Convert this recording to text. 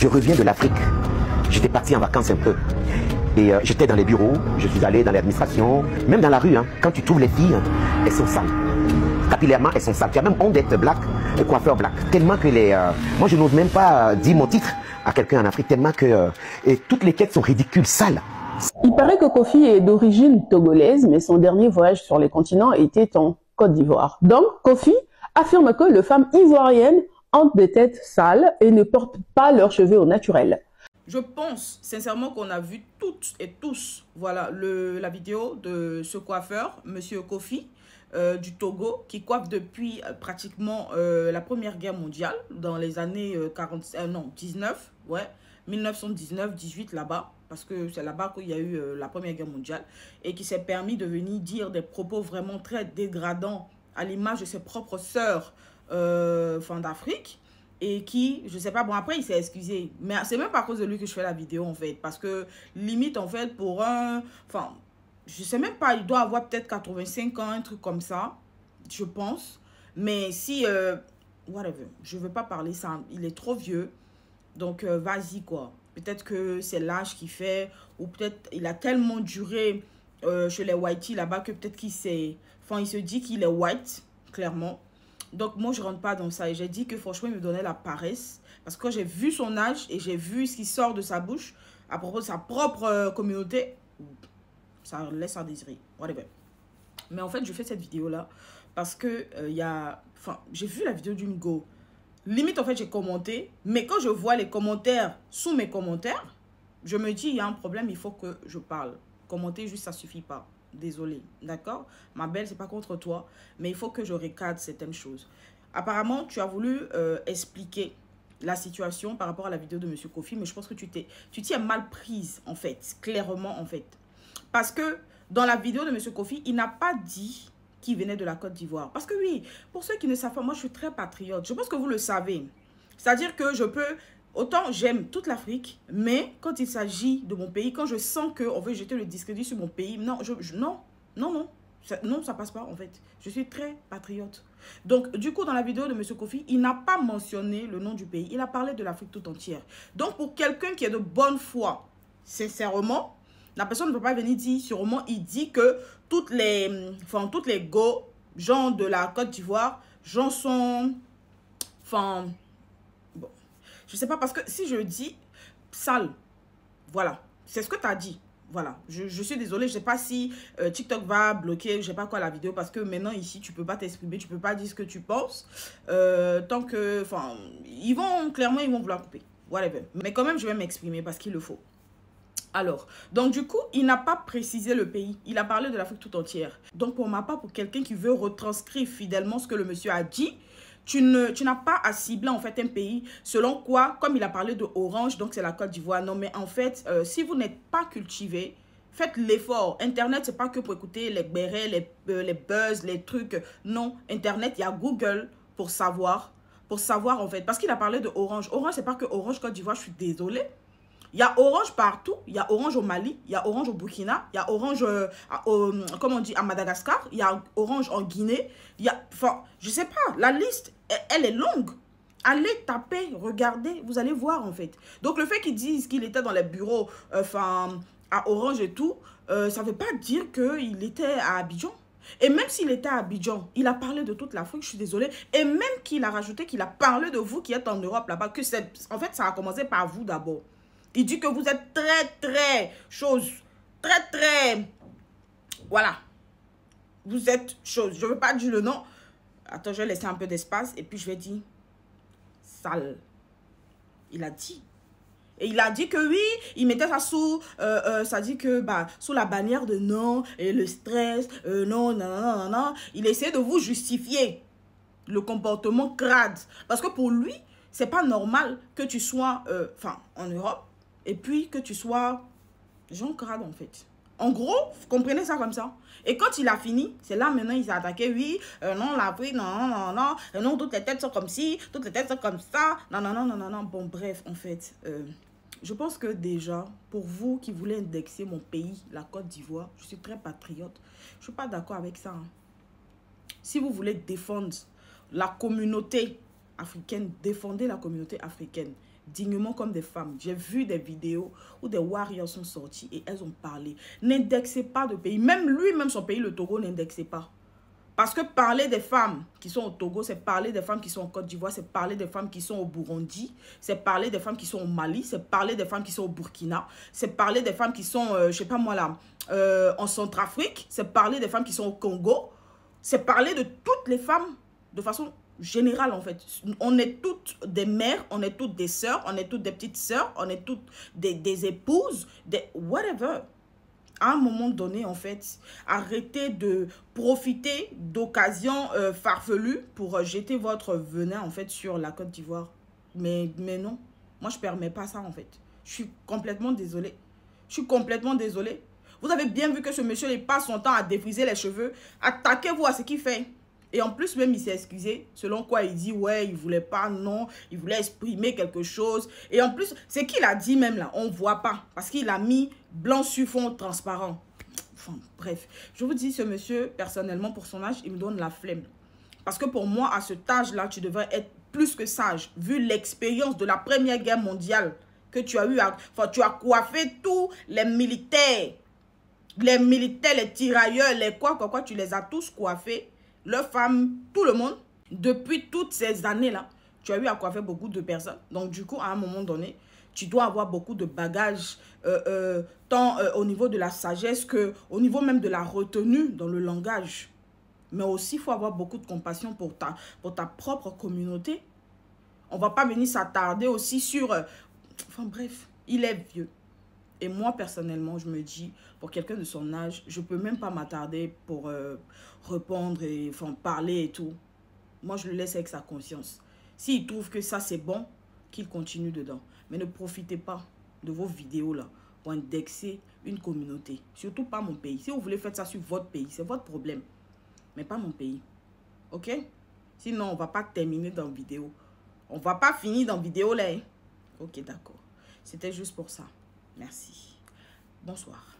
Je reviens de l'Afrique. J'étais parti en vacances un peu. Et j'étais dans les bureaux, je suis allé dans l'administration, même dans la rue. Quand tu trouves les filles, elles sont sales. Capillairement, elles sont sales. Tu as même honte d'être black, coiffeur black. Tellement que les... moi, je n'ose même pas dire mon titre à quelqu'un en Afrique, tellement que et toutes les quêtes sont ridicules, sales. Il paraît que Kofi est d'origine togolaise, mais son dernier voyage sur les continents était en Côte d'Ivoire. Donc, Kofi affirme que les femmes ivoiriennes ont des têtes sales et ne portent pas leurs cheveux au naturel. Je pense sincèrement qu'on a vu toutes et tous, voilà, la vidéo de ce coiffeur, Monsieur Kofi, du Togo, qui coiffe depuis pratiquement la Première Guerre mondiale, dans les années 19, ouais, 1919-18 là-bas, parce que c'est là-bas qu'il y a eu la Première Guerre mondiale, et qui s'est permis de venir dire des propos vraiment très dégradants à l'image de ses propres sœurs d'Afrique. Et qui, je sais pas, bon après il s'est excusé, mais c'est même pas à cause de lui que je fais la vidéo en fait, parce que limite en fait pour un, enfin, je sais même pas, il doit avoir peut-être 85 ans, un truc comme ça, je pense, mais si, whatever, je veux pas parler ça, il est trop vieux, donc vas-y quoi, peut-être que c'est l'âge qui fait, ou peut-être il a tellement duré chez les whitey là-bas que peut-être qu'il s'est, enfin il se dit qu'il est white, clairement. Donc, moi, je ne rentre pas dans ça. Et j'ai dit que, franchement, il me donnait la paresse. Parce que quand j'ai vu son âge et j'ai vu ce qui sort de sa bouche à propos de sa propre communauté, ça laisse à désirer. Whatever. Mais en fait, je fais cette vidéo-là parce que j'ai vu la vidéo d'une go. Limite, en fait, j'ai commenté. Mais quand je vois les commentaires sous mes commentaires, je me dis, il y a un problème, il faut que je parle. Commenter juste, ça ne suffit pas. Désolée, d'accord? Ma belle, c'est pas contre toi, mais il faut que je recadre certaines choses. Apparemment, tu as voulu expliquer la situation par rapport à la vidéo de Monsieur Kofi, mais je pense que tu t'y es mal prise, en fait, clairement, en fait. Parce que dans la vidéo de Monsieur Kofi, il n'a pas dit qu'il venait de la Côte d'Ivoire. Parce que oui, pour ceux qui ne savent pas, moi, je suis très patriote. Je pense que vous le savez. C'est-à-dire que je peux... Autant j'aime toute l'Afrique, mais quand il s'agit de mon pays, quand je sens qu'on veut jeter le discrédit sur mon pays, non, non, ça passe pas en fait. Je suis très patriote. Donc, du coup, dans la vidéo de M. Kofi, il n'a pas mentionné le nom du pays. Il a parlé de l'Afrique tout entière. Donc, pour quelqu'un qui est de bonne foi, sincèrement, la personne ne peut pas venir dire, sûrement, il dit que toutes les go, gens de la Côte d'Ivoire, gens sont... Enfin... Je sais pas, parce que si je dis sale, voilà, c'est ce que tu as dit. Voilà, je suis désolée, je sais pas si TikTok va bloquer, je sais pas quoi la vidéo, parce que maintenant ici, tu peux pas t'exprimer, tu peux pas dire ce que tu penses. Tant que, enfin, ils vont vouloir couper, whatever. Mais quand même, je vais m'exprimer parce qu'il le faut. Alors, donc du coup, il n'a pas précisé le pays. Il a parlé de l'Afrique tout entière. Donc pour ma part, pour quelqu'un qui veut retranscrire fidèlement ce que le monsieur a dit, tu n'as pas à cibler en fait un pays selon quoi, comme il a parlé de Orange, donc c'est la Côte d'Ivoire. Non, mais en fait, si vous n'êtes pas cultivé, faites l'effort. Internet, c'est pas que pour écouter les bérets, les buzz, les trucs. Non, Internet, il y a Google pour savoir en fait. Parce qu'il a parlé de Orange. Orange, c'est pas que Orange Côte d'Ivoire, je suis désolée. Il y a Orange partout. Il y a Orange au Mali, il y a Orange au Burkina, il y a Orange comment on dit, à Madagascar, il y a Orange en Guinée. Il y a, enfin, je sais pas, la liste, elle est longue. Allez taper, regardez, vous allez voir en fait. Donc le fait qu'ils disent qu'il était dans les bureaux, à Orange et tout, ça ne veut pas dire qu'il était à Abidjan. Et même s'il était à Abidjan, il a parlé de toute l'Afrique, je suis désolée. Et même qu'il a rajouté qu'il a parlé de vous qui êtes en Europe là-bas, que c'est, en fait, ça a commencé par vous d'abord. Il dit que vous êtes très voilà. Vous êtes chose. Je ne veux pas dire le nom. Attends, je vais laisser un peu d'espace et puis je vais dire sale. Il a dit. Et il a dit que oui, il mettait ça sous, ça dit que, sous la bannière de non, et le stress, non. Il essayait de vous justifier le comportement crade. Parce que pour lui, c'est pas normal que tu sois, en Europe, et puis que tu sois Jean crade en fait. En gros, vous comprenez ça comme ça. Et quand il a fini, c'est là maintenant il s'est attaqué. Oui, non, l'Afrique, non, toutes les têtes sont comme ci, toutes les têtes sont comme ça. Non. Bon, bref, en fait, je pense que déjà, pour vous qui voulez indexer mon pays, la Côte d'Ivoire, je suis très patriote. Je ne suis pas d'accord avec ça. Si vous voulez défendre la communauté africaine, défendez la communauté africaine. dignement comme des femmes. J'ai vu des vidéos où des warriors sont sortis et elles ont parlé. N'indexez pas de pays. Même lui-même, son pays, le Togo, n'indexez pas. Parce que parler des femmes qui sont au Togo, c'est parler des femmes qui sont en Côte d'Ivoire, c'est parler des femmes qui sont au Burundi, c'est parler des femmes qui sont au Mali, c'est parler des femmes qui sont au Burkina, c'est parler des femmes qui sont, je sais pas moi là, en Centrafrique, c'est parler des femmes qui sont au Congo, c'est parler de toutes les femmes de façon générale en fait. On est toutes des mères, on est toutes des sœurs, on est toutes des petites sœurs, on est toutes des épouses, des whatever. À un moment donné, en fait, arrêtez de profiter d'occasions farfelues pour jeter votre venin, en fait, sur la Côte d'Ivoire. Mais non, moi, je ne permets pas ça, en fait. Je suis complètement désolée. Je suis complètement désolée. Vous avez bien vu que ce monsieur, il passe son temps à défriser les cheveux. Attaquez-vous à ce qu'il fait. Et en plus, même, il s'est excusé. Selon quoi, il dit, ouais, il voulait pas, non. Il voulait exprimer quelque chose. Et en plus, ce qu'il a dit même là, on ne voit pas. Parce qu'il a mis blanc sur fond transparent. Enfin, bref. Je vous dis, ce monsieur, personnellement, pour son âge, il me donne la flemme. Parce que pour moi, à cet âge-là, tu devrais être plus que sage. Vu l'expérience de la Première Guerre mondiale que tu as eu. Enfin, tu as coiffé tous les militaires. Les militaires, les tirailleurs, les quoi, tu les as tous coiffés. Leurs femmes, tout le monde, depuis toutes ces années-là, tu as eu à coiffer beaucoup de personnes. Donc, du coup, à un moment donné, tu dois avoir beaucoup de bagages, tant au niveau de la sagesse qu'au niveau même de la retenue dans le langage. Mais aussi, il faut avoir beaucoup de compassion pour ta propre communauté. On ne va pas venir s'attarder aussi sur... enfin bref, il est vieux. Et moi, personnellement, je me dis, pour quelqu'un de son âge, je ne peux même pas m'attarder pour répondre et enfin, parler et tout. Moi, je le laisse avec sa conscience. S'il trouve que ça, c'est bon, qu'il continue dedans. Mais ne profitez pas de vos vidéos là pour indexer une communauté. Surtout pas mon pays. Si vous voulez faire ça sur votre pays, c'est votre problème. Mais pas mon pays. Ok? Sinon, on ne va pas terminer dans la vidéo. On ne va pas finir dans la vidéo là. Ok, d'accord. C'était juste pour ça. Merci. Bonsoir.